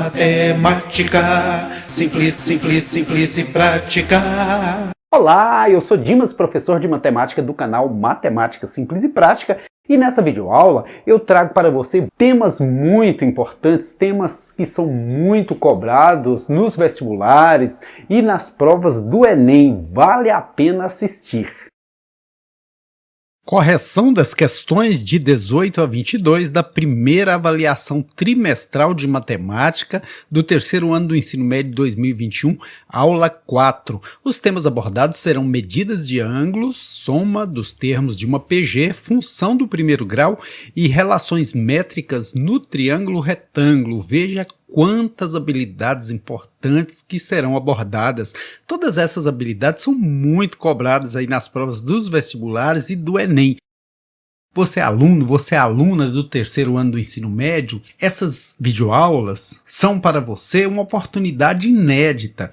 matemática, simples, simples, simples e prática. Olá, eu sou Dimas, professor de matemática do canal Matemática Simples e Prática, e nessa videoaula eu trago para você temas muito importantes, temas que são muito cobrados nos vestibulares e nas provas do Enem. Vale a pena assistir. Correção das questões de 18 a 22 da primeira avaliação trimestral de matemática do terceiro ano do ensino médio 2021, aula 4. Os temas abordados serão medidas de ângulos, soma dos termos de uma PG, função do primeiro grau e relações métricas no triângulo retângulo. Veja quantas habilidades importantes que serão abordadas. Todas essas habilidades são muito cobradas aí nas provas dos vestibulares e do Enem. Você é aluno, você é aluna do terceiro ano do ensino médio, essas videoaulas são para você uma oportunidade inédita.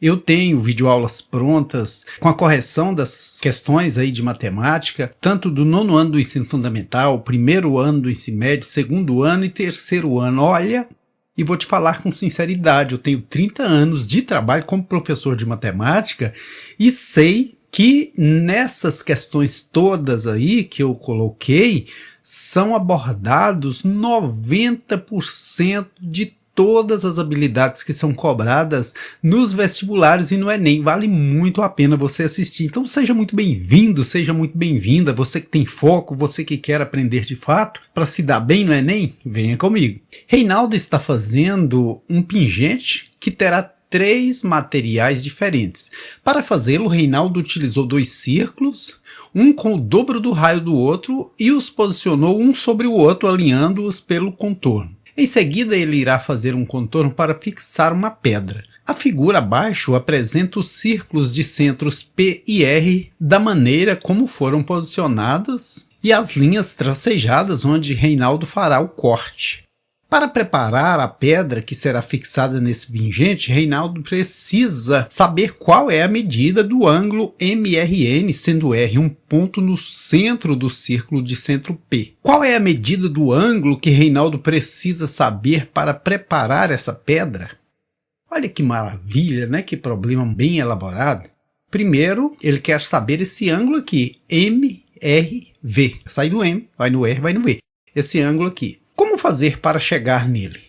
Eu tenho videoaulas prontas com a correção das questões aí de matemática, tanto do nono ano do ensino fundamental, primeiro ano do ensino médio, segundo ano e terceiro ano. Olha, e vou te falar com sinceridade, eu tenho 30 anos de trabalho como professor de matemática e sei que nessas questões todas aí que eu coloquei, são abordados 90% de todas as habilidades que são cobradas nos vestibulares e no Enem. Vale muito a pena você assistir. Então seja muito bem-vindo, seja muito bem-vinda. Você que tem foco, você que quer aprender de fato para se dar bem no Enem, venha comigo. Reinaldo está fazendo um pingente que terá 3 materiais diferentes. Para fazê-lo, Reinaldo utilizou 2 círculos, um com o dobro do raio do outro e os posicionou um sobre o outro, alinhando-os pelo contorno. Em seguida, ele irá fazer um contorno para fixar uma pedra. A figura abaixo apresenta os círculos de centros P e R da maneira como foram posicionadas e as linhas tracejadas onde Reinaldo fará o corte. Para preparar a pedra que será fixada nesse pingente, Reinaldo precisa saber qual é a medida do ângulo MRN, sendo R um ponto no centro do círculo de centro P. Qual é a medida do ângulo que Reinaldo precisa saber para preparar essa pedra? Olha que maravilha, né? Que problema bem elaborado. Primeiro, ele quer saber esse ângulo aqui, MRV. Sai do M, vai no R, vai no V. Esse ângulo aqui. Como fazer para chegar nele?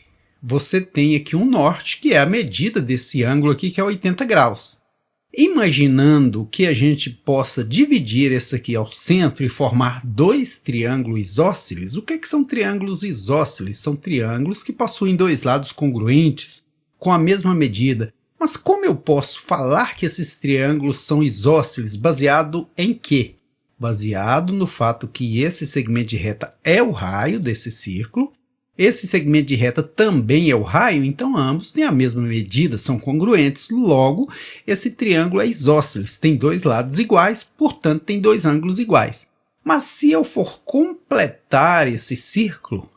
Você tem aqui um norte, que é a medida desse ângulo aqui, que é 80 graus. Imaginando que a gente possa dividir esse aqui ao centro e formar 2 triângulos isósceles. O que são triângulos isósceles? São triângulos que possuem 2 lados congruentes, com a mesma medida. Mas como eu posso falar que esses triângulos são isósceles? Baseado em quê? Baseado no fato que esse segmento de reta é o raio desse círculo, esse segmento de reta também é o raio, então ambos têm a mesma medida, são congruentes, logo esse triângulo é isósceles, tem 2 lados iguais, portanto tem 2 ângulos iguais. Mas se eu for completar esse círculo,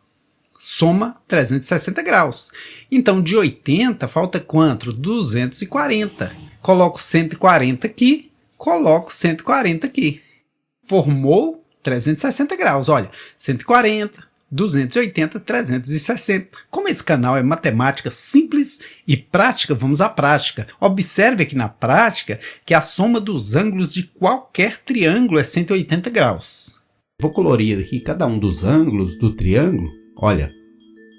soma 360 graus. Então de 80 falta quanto? 240. Coloco 140 aqui, coloco 140 aqui. Formou 360 graus, olha, 140, 280, 360. Como esse canal é matemática simples e prática, vamos à prática. Observe aqui na prática que a soma dos ângulos de qualquer triângulo é 180 graus. Vou colorir aqui cada um dos ângulos do triângulo, olha,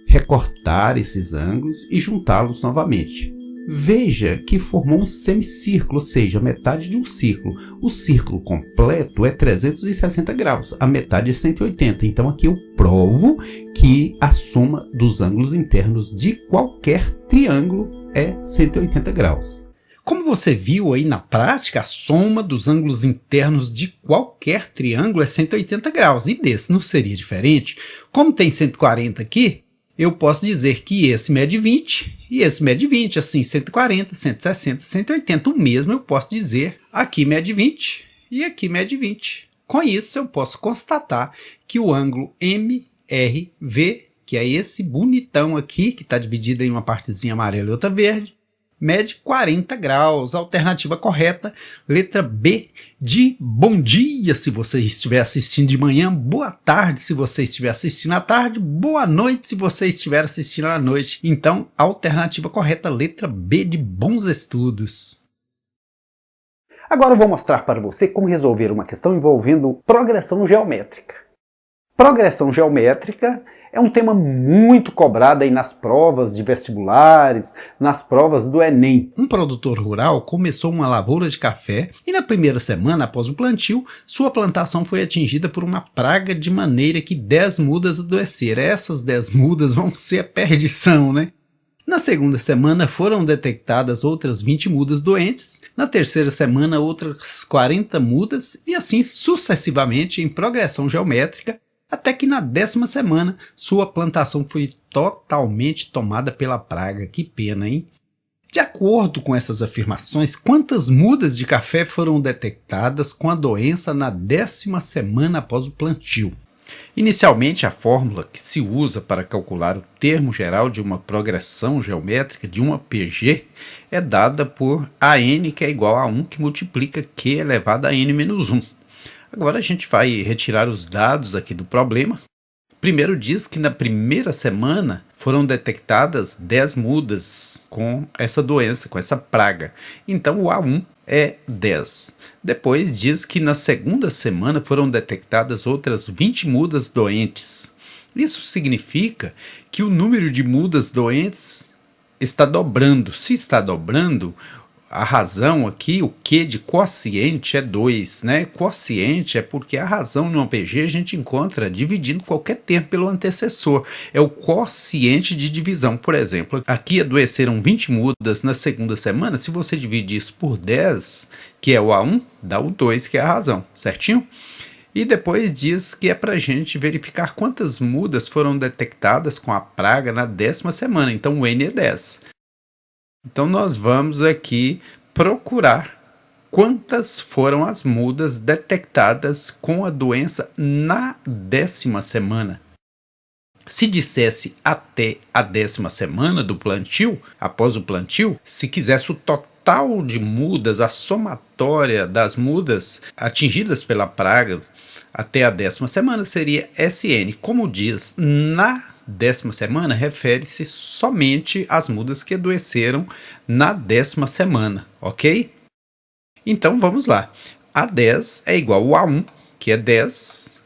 recortar esses ângulos e juntá-los novamente. Veja que formou um semicírculo, ou seja, metade de um círculo. O círculo completo é 360 graus, a metade é 180. Então aqui eu provo que a soma dos ângulos internos de qualquer triângulo é 180 graus. Como você viu aí na prática, a soma dos ângulos internos de qualquer triângulo é 180 graus. E desse não seria diferente. Como tem 140 aqui, eu posso dizer que esse mede 20 e esse mede 20, assim 140, 160, 180. O mesmo eu posso dizer, aqui mede 20 e aqui mede 20. Com isso eu posso constatar que o ângulo MRV, que é esse bonitão aqui, que está dividido em uma partezinha amarela e outra verde, mede 40 graus. Alternativa correta, letra B, de bom dia se você estiver assistindo de manhã, boa tarde se você estiver assistindo à tarde, boa noite se você estiver assistindo à noite. Então, alternativa correta, letra B, de bons estudos. Agora eu vou mostrar para você como resolver uma questão envolvendo progressão geométrica. Progressão geométrica é um tema muito cobrado aí nas provas de vestibulares, nas provas do Enem. Um produtor rural começou uma lavoura de café e na primeira semana após o plantio, sua plantação foi atingida por uma praga de maneira que 10 mudas adoeceram. Essas 10 mudas vão ser a perdição, né? Na segunda semana foram detectadas outras 20 mudas doentes, na terceira semana outras 40 mudas e assim sucessivamente em progressão geométrica, até que na 10ª semana sua plantação foi totalmente tomada pela praga. Que pena, hein? De acordo com essas afirmações, quantas mudas de café foram detectadas com a doença na 10ª semana após o plantio? Inicialmente, a fórmula que se usa para calcular o termo geral de uma progressão geométrica de uma PG é dada por AN, que é igual a 1, que multiplica Q elevado a N menos 1. Agora a gente vai retirar os dados aqui do problema. Primeiro diz que na primeira semana foram detectadas 10 mudas com essa doença, com essa praga. Então o A1 é 10. Depois diz que na segunda semana foram detectadas outras 20 mudas doentes. Isso significa que o número de mudas doentes está dobrando. Se está dobrando, a razão aqui, o Q de quociente é 2, né? Quociente é porque a razão no PG a gente encontra dividindo qualquer termo pelo antecessor. É o quociente de divisão. Por exemplo, aqui adoeceram 20 mudas na segunda semana. Se você dividir isso por 10, que é o A1, dá o 2, que é a razão, certinho? E depois diz que é para a gente verificar quantas mudas foram detectadas com a praga na 10ª semana. Então o N é 10. Então nós vamos aqui procurar quantas foram as mudas detectadas com a doença na 10ª semana. Se dissesse até a 10ª semana do plantio, após o plantio, se quisesse o total de mudas, a somatória das mudas atingidas pela praga até a 10ª semana seria SN. Como diz na 10ª semana, refere-se somente às mudas que adoeceram na 10ª semana, ok? Então vamos lá. A10 é igual a 1, que é 10,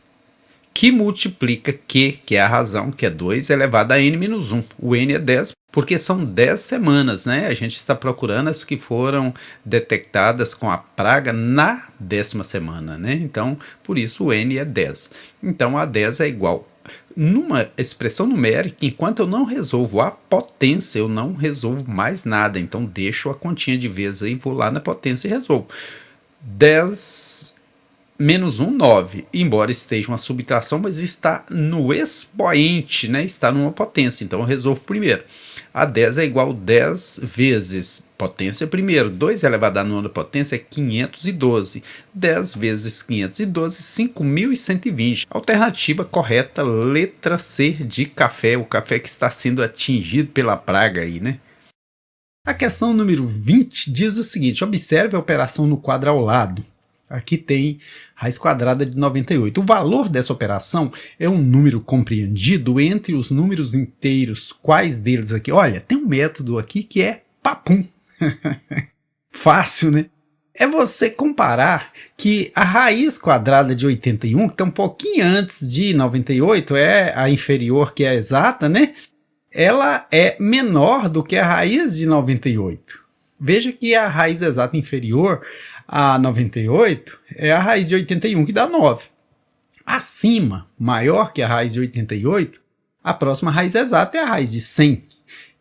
que multiplica Q, que é a razão, que é 2, elevado a N menos 1. O N é 10, porque são 10 semanas, né? A gente está procurando as que foram detectadas com a praga na 10ª semana, né? Então, por isso o N é 10. Então, a 10 é igual. Numa expressão numérica, enquanto eu não resolvo a potência, eu não resolvo mais nada. Então, deixo a continha de vezes aí, vou lá na potência e resolvo. 10 menos 1, 9. Embora esteja uma subtração, mas está no expoente, né? Está numa potência. Então, eu resolvo primeiro. A 10 é igual a 10 vezes potência primeiro. 2 elevado à nona potência é 512. 10 vezes 512, 5.120. Alternativa correta, letra C de café. O café que está sendo atingido pela praga aí, né? A questão número 20 diz o seguinte: observe a operação no quadro ao lado. Aqui tem raiz quadrada de 98. O valor dessa operação é um número compreendido entre os números inteiros. Quais deles aqui? Olha, tem um método aqui que é papum. Fácil, né? É você comparar que a raiz quadrada de 81, que está um pouquinho antes de 98, é a inferior, que é a exata, né? Ela é menor do que a raiz de 98. Veja que a raiz exata inferior a 98 é a raiz de 81, que dá 9. Acima, maior que a raiz de 88, a próxima raiz exata é a raiz de 100,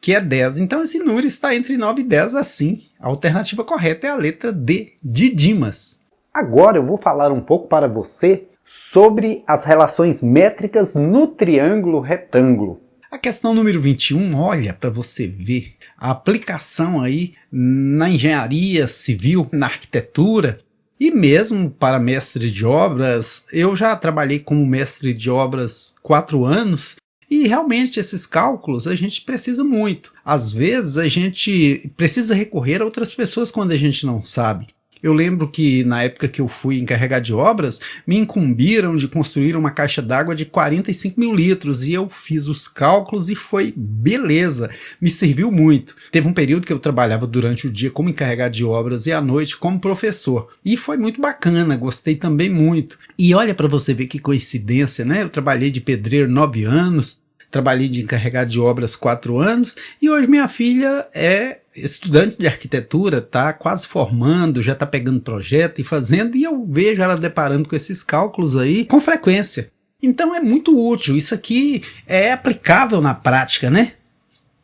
que é 10. Então esse número está entre 9 e 10 assim. A alternativa correta é a letra D, de Dimas. Agora eu vou falar um pouco para você sobre as relações métricas no triângulo retângulo. A questão número 21, olha para você ver a aplicação aí na engenharia civil, na arquitetura e mesmo para mestre de obras. Eu já trabalhei como mestre de obras 4 anos E realmente esses cálculos a gente precisa muito. Às vezes a gente precisa recorrer a outras pessoas quando a gente não sabe. Eu lembro que na época que eu fui encarregado de obras, me incumbiram de construir uma caixa d'água de 45 mil litros e eu fiz os cálculos e foi beleza, me serviu muito. Teve um período que eu trabalhava durante o dia como encarregado de obras e à noite como professor e foi muito bacana, gostei também muito. E olha para você ver que coincidência, né? Eu trabalhei de pedreiro 9 anos, trabalhei de encarregado de obras 4 anos e hoje minha filha é estudante de arquitetura, está quase formando, já está pegando projeto e fazendo, e eu vejo ela deparando com esses cálculos aí com frequência. Então é muito útil, isso aqui é aplicável na prática, né?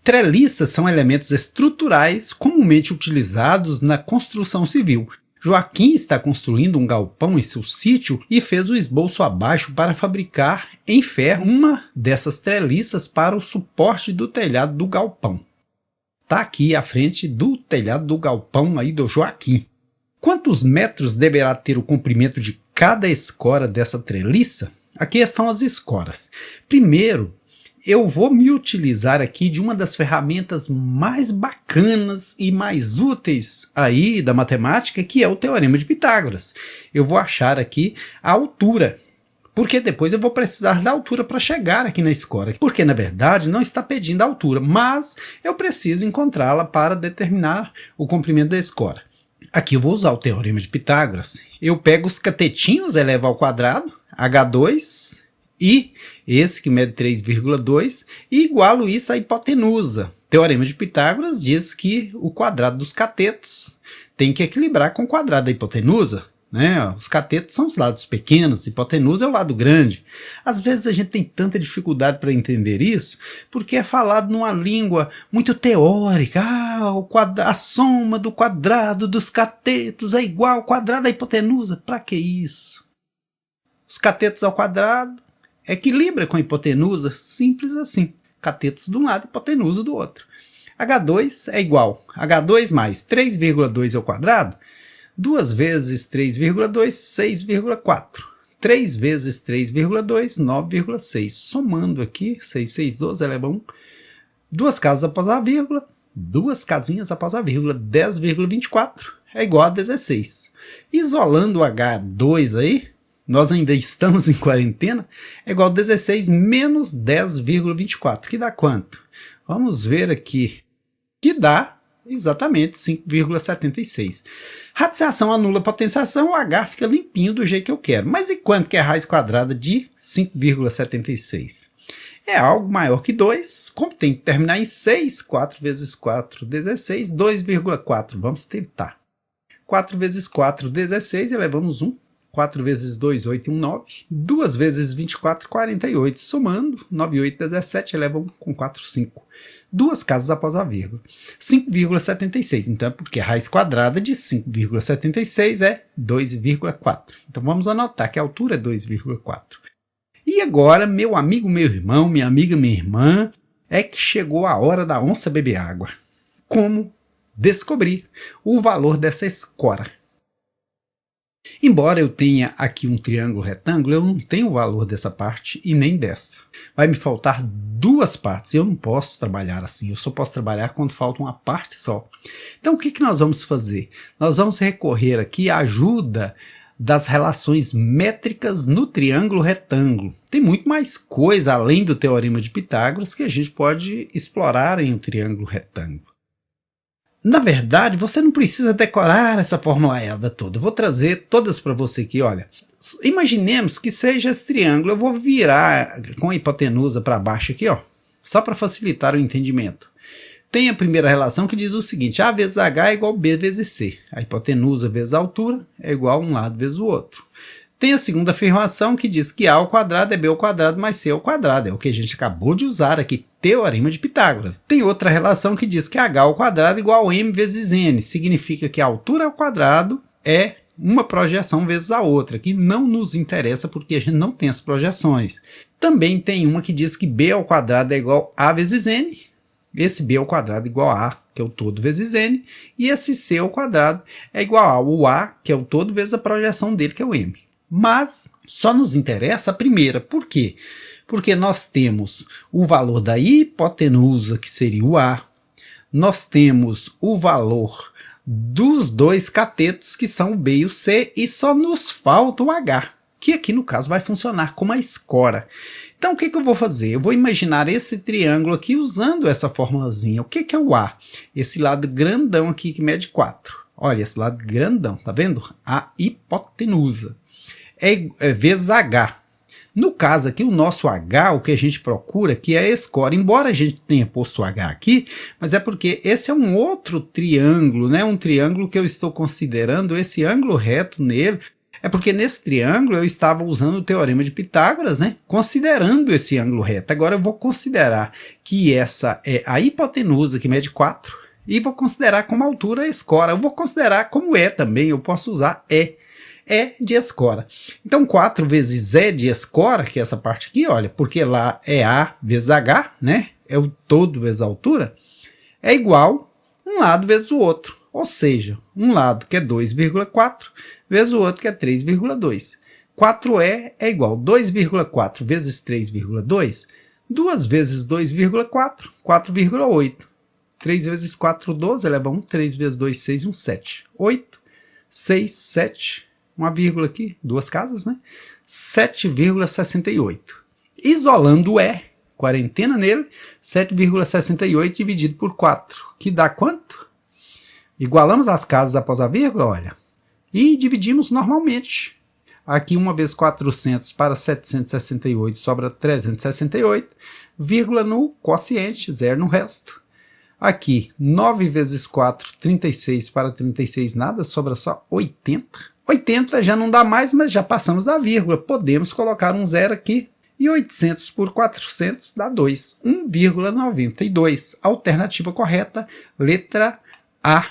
Treliças são elementos estruturais comumente utilizados na construção civil. Joaquim está construindo um galpão em seu sítio e fez o esboço abaixo para fabricar em ferro uma dessas treliças para o suporte do telhado do galpão. Está aqui à frente do telhado do galpão aí do Joaquim. Quantos metros deverá ter o comprimento de cada escora dessa treliça? Aqui estão as escoras. Primeiro, eu vou me utilizar aqui de uma das ferramentas mais bacanas e mais úteis aí da matemática, que é o Teorema de Pitágoras. Eu vou achar aqui a altura, porque depois eu vou precisar da altura para chegar aqui na escora, porque na verdade não está pedindo a altura, mas eu preciso encontrá-la para determinar o comprimento da escora. Aqui eu vou usar o Teorema de Pitágoras. Eu pego os catetinhos eleva ao quadrado, H2, e esse que mede 3,2, e igualo isso à hipotenusa. Teorema de Pitágoras diz que o quadrado dos catetos tem que equilibrar com o quadrado da hipotenusa. Né? Os catetos são os lados pequenos, a hipotenusa é o lado grande. Às vezes a gente tem tanta dificuldade para entender isso, porque é falado numa língua muito teórica. A soma do quadrado dos catetos é igual ao quadrado da hipotenusa. Para que isso? Os catetos ao quadrado equilibra com a hipotenusa, simples assim. Catetos de um lado, hipotenusa do outro. H2 é igual H2 mais 3,2 ao quadrado, 2 vezes 3,2, 6,4. 3 vezes 3,2, 9,6. Somando aqui, 6, 6, 12, eleva 1. 2 casas após a vírgula, 2 casinhas após a vírgula, 10,24 é igual a 16. Isolando o H2 aí, nós ainda estamos em quarentena, é igual a 16 menos 10,24, que dá quanto? Vamos ver aqui, que dá exatamente 5,76. Radiciação anula a potenciação, o H fica limpinho do jeito que eu quero. Mas e quanto que é a raiz quadrada de 5,76? É algo maior que 2, como tem que terminar em 6, 4 vezes 4, 16, 2,4. Vamos tentar. 4 vezes 4, 16, elevamos 1. 4 vezes 2, 8 e 1, 9. 2 vezes 24, 48. Somando, 9, 8, 17, eleva 1 com 4, 5. 2 casas após a vírgula. 5,76. Então é porque a raiz quadrada de 5,76 é 2,4. Então vamos anotar que a altura é 2,4. E agora, meu amigo, meu irmão, minha amiga, minha irmã, é que chegou a hora da onça beber água. Como descobrir o valor dessa escora? Embora eu tenha aqui um triângulo retângulo, eu não tenho o valor dessa parte e nem dessa. Vai me faltar 2 partes e eu não posso trabalhar assim. Eu só posso trabalhar quando falta uma parte só. Então o que nós vamos fazer? Nós vamos recorrer aqui à ajuda das relações métricas no triângulo retângulo. Tem muito mais coisa além do Teorema de Pitágoras que a gente pode explorar em um triângulo retângulo. Na verdade, você não precisa decorar essa fórmula ELDA toda. Eu vou trazer todas para você aqui, olha. Imaginemos que seja esse triângulo. Eu vou virar com a hipotenusa para baixo aqui, ó, só para facilitar o entendimento. Tem a primeira relação que diz o seguinte: A vezes H é igual a B vezes C. A hipotenusa vezes a altura é igual a um lado vezes o outro. Tem a segunda afirmação que diz que A ao quadrado é B ao quadrado mais C ao quadrado. É o que a gente acabou de usar aqui, Teorema de Pitágoras. Tem outra relação que diz que H ao quadrado é igual a M vezes N. Significa que a altura ao quadrado é uma projeção vezes a outra, que não nos interessa porque a gente não tem as projeções. Também tem uma que diz que B ao quadrado é igual a vezes N. Esse B ao quadrado é igual a A, que é o todo vezes N. E esse C ao quadrado é igual ao A, que é o todo vezes a projeção dele, que é o M. Mas só nos interessa a primeira. Por quê? Porque nós temos o valor da hipotenusa, que seria o A, nós temos o valor dos dois catetos, que são o B e o C, e só nos falta o H, que aqui no caso vai funcionar como a escora. Então o que eu vou fazer? Eu vou imaginar esse triângulo aqui usando essa formulazinha. O que é o A? Esse lado grandão aqui que mede 4. Olha, esse lado grandão, tá vendo? A hipotenusa. É vezes H. No caso aqui, o nosso H, o que a gente procura aqui é a escora. Embora a gente tenha posto H aqui, mas é porque esse é um outro triângulo, né? Um triângulo que eu estou considerando esse ângulo reto nele. É porque nesse triângulo eu estava usando o teorema de Pitágoras, né? Considerando esse ângulo reto. Agora eu vou considerar que essa é a hipotenusa, que mede 4, e vou considerar como altura a escora. Eu vou considerar como é também, eu posso usar é de escora. Então 4 vezes E de escora, que é essa parte aqui, olha, porque lá é A vezes H, né? É o todo vezes a altura, é igual um lado vezes o outro. Ou seja, um lado que é 2,4 vezes o outro que é 3,2. 4E é igual a 2,4 vezes 3,2, 2 vezes 2,4, 4,8. 3 vezes 4, 12, eleva a 1, 3 vezes 2, 6, 1, 7. 8, 6, 7, uma vírgula aqui, duas casas, né? 7,68. Isolando o E, quarentena nele, 7,68 dividido por 4, que dá quanto? Igualamos as casas após a vírgula, olha, e dividimos normalmente. Aqui 1 vezes 400 para 768 sobra 368, vírgula no quociente, zero no resto. Aqui 9 vezes 4, 36 para 36 nada, sobra só 80. 80 já não dá mais, mas já passamos da vírgula. Podemos colocar um zero aqui. E 800 por 400 dá 2. 1,92. Alternativa correta, letra A.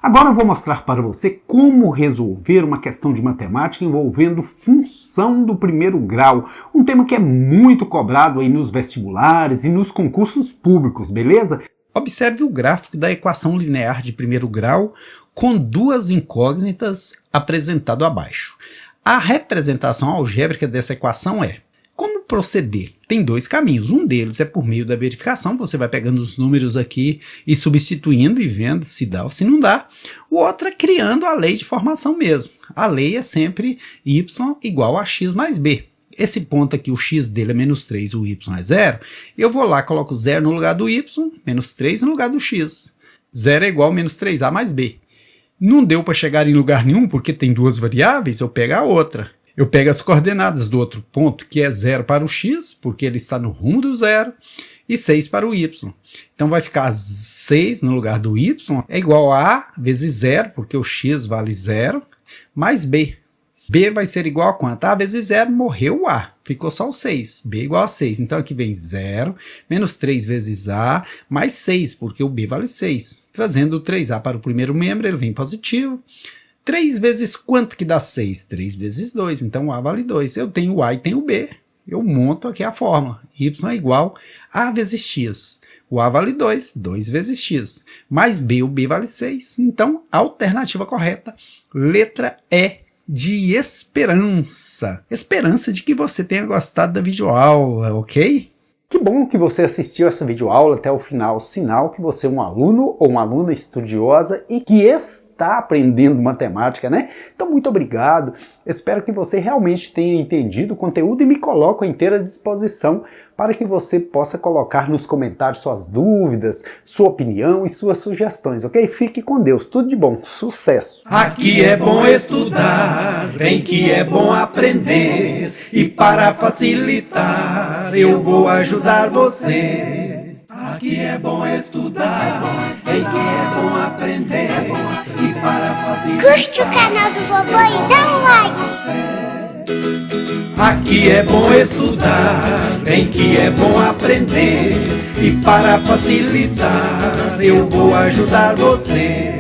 Agora eu vou mostrar para você como resolver uma questão de matemática envolvendo função do primeiro grau, um tema que é muito cobrado aí nos vestibulares e nos concursos públicos, beleza? Observe o gráfico da equação linear de primeiro grau com duas incógnitas apresentado abaixo. A representação algébrica dessa equação é: como proceder? Tem dois caminhos. Um deles é por meio da verificação, você vai pegando os números aqui e substituindo e vendo se dá ou se não dá. O outro é criando a lei de formação mesmo. A lei é sempre y igual a x mais b. Esse ponto aqui, o x dele é menos 3, o y é 0. Eu vou lá, coloco 0 no lugar do y, menos 3 no lugar do x. 0 é igual a menos 3a mais b. Não deu para chegar em lugar nenhum porque tem duas variáveis, eu pego a outra. Eu pego as coordenadas do outro ponto, que é 0 para o x, porque ele está no rumo do 0, e 6 para o y. Então vai ficar 6 no lugar do y, é igual a a vezes 0, porque o x vale 0, mais b. B vai ser igual a quanto? A vezes 0, morreu o A. Ficou só o 6. B igual a 6. Então aqui vem 0, menos 3 vezes A, mais 6, porque o B vale 6. Trazendo o 3A para o primeiro membro, ele vem positivo. 3 vezes quanto que dá 6? 3 vezes 2. Então o A vale 2. Eu tenho o A e tenho o B. Eu monto aqui a fórmula. Y é igual a vezes x. O A vale 2, 2 vezes x. Mais B, o B vale 6. Então, a alternativa correta, letra E, de esperança. Esperança de que você tenha gostado da videoaula, ok? Que bom que você assistiu essa videoaula até o final, sinal que você é um aluno ou uma aluna estudiosa e que está aprendendo matemática, né? Então, muito obrigado. Espero que você realmente tenha entendido o conteúdo e me coloco à inteira disposição para que você possa colocar nos comentários suas dúvidas, sua opinião e suas sugestões, ok? Fique com Deus, tudo de bom, sucesso! Aqui é bom estudar, bem que é bom aprender, e para facilitar eu vou ajudar você. Aqui é bom estudar, bem que é bom aprender, e para facilitar. Curte o canal do vovô e dá um like. Aqui é bom estudar, bem que é bom aprender, e para facilitar eu vou ajudar você.